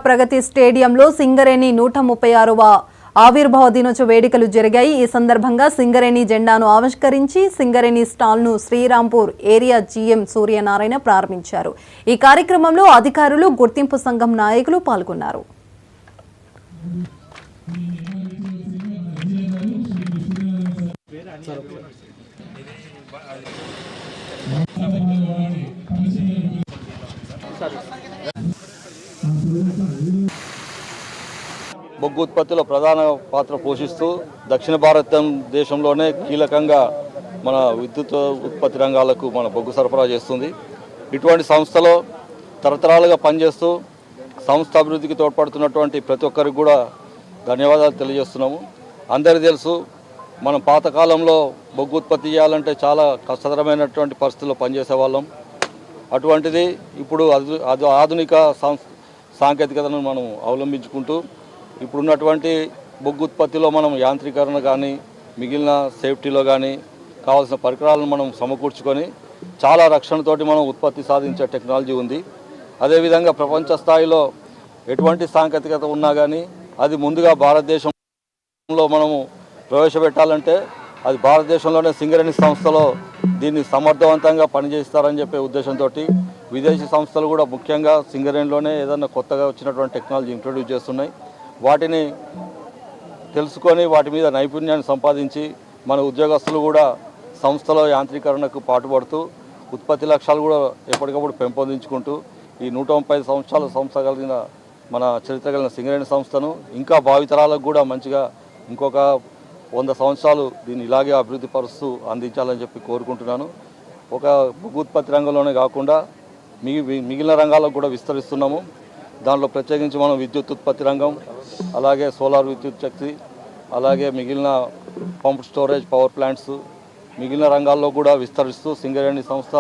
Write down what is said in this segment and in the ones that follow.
ప్రగతి స్టేడియంలో సింగరేణి 136వ ఆవిర్భావ దినోత్సవ వేడుకలు జరిగాయి। ఈ సందర్భంగా సింగరేణి జెండాను ఆవిష్కరించి సింగరేణి స్టాల్ను శ్రీరాంపూర్ ఏరియా జీఎం సూర్యనారాయణ ప్రారంభించారు। ఈ కార్యక్రమంలో అధికారులు, గుర్తింపు సంఘం నాయకులు పాల్గొన్నారు। బొగ్గు ఉత్పత్తిలో ప్రధాన పాత్ర పోషిస్తూ దక్షిణ భారతదేశంలోనే కీలకంగా మన విద్యుత్ ఉత్పత్తి రంగాలకు మన బొగ్గు సరఫరా చేస్తుంది। ఇటువంటి సంస్థలో తరతరాలుగా పనిచేస్తూ సంస్థ అభివృద్ధికి తోడ్పడుతున్నటువంటి ప్రతి ఒక్కరికి కూడా ధన్యవాదాలు తెలియజేస్తున్నాము। అందరికీ తెలుసు, మనం పాతకాలంలో బొగ్గు ఉత్పత్తి చేయాలంటే చాలా కష్టతరమైనటువంటి పరిస్థితుల్లో పనిచేసే వాళ్ళం। అటువంటిది ఇప్పుడు ఆధునిక సాంకేతికతను మనం అవలంబించుకుంటూ ఇప్పుడున్నటువంటి బొగ్గు ఉత్పత్తిలో మనం యాంత్రీకరణ కానీ మిగిలిన సేఫ్టీలో కానీ కావాల్సిన పరికరాలను మనం సమకూర్చుకొని చాలా రక్షణతోటి మనం ఉత్పత్తి సాధించే టెక్నాలజీ ఉంది। అదేవిధంగా ప్రపంచ స్థాయిలో ఎటువంటి సాంకేతికత ఉన్నా కానీ అది ముందుగా భారతదేశంలో మనము ప్రవేశపెట్టాలంటే అది భారతదేశంలోనే సింగరేణి సంస్థలో దీన్ని సమర్థవంతంగా పనిచేస్తారని చెప్పే ఉద్దేశంతో విదేశీ సంస్థలు కూడా ముఖ్యంగా సింగరేణిలోనే ఏదైనా కొత్తగా వచ్చినటువంటి టెక్నాలజీ ఇంట్రొడ్యూస్ చేస్తున్నాయి। వాటిని తెలుసుకొని వాటి మీద నైపుణ్యాన్ని సంపాదించి మన ఉద్యోగస్తులు కూడా సంస్థలో యాంత్రీకరణకు పాటుపడుతూ ఉత్పత్తి లక్ష్యాలు కూడా ఎప్పటికప్పుడు పెంపొందించుకుంటూ ఈ 135 సంవత్సరాల సంస్థ కలిగిన మన చరిత్ర కలిగిన సింగరేణి సంస్థను ఇంకా భావితరాలకు కూడా మంచిగా ఇంకొక 100 సంవత్సరాలు దీన్ని ఇలాగే అభివృద్ధి పరుస్తూ అందించాలని చెప్పి కోరుకుంటున్నాను। ఒక బొగ్గు ఉత్పత్తి రంగంలోనే కాకుండా మిగిలిన రంగాలకు కూడా విస్తరిస్తున్నాము। దాంట్లో ప్రత్యేకించి మనం విద్యుత్ ఉత్పత్తి రంగం, అలాగే సోలార్ విద్యుత్ శక్తి, అలాగే మిగిలిన పంప్ స్టోరేజ్ పవర్ ప్లాంట్స్, మిగిలిన రంగాల్లో కూడా విస్తరిస్తూ సింగరేణి సంస్థ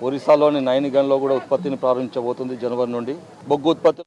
ఒరిస్సాలోని నైనిగన్లో కూడా ఉత్పత్తిని ప్రారంభించబోతుంది జనవరి నుండి। బొగ్గు ఉత్పత్తి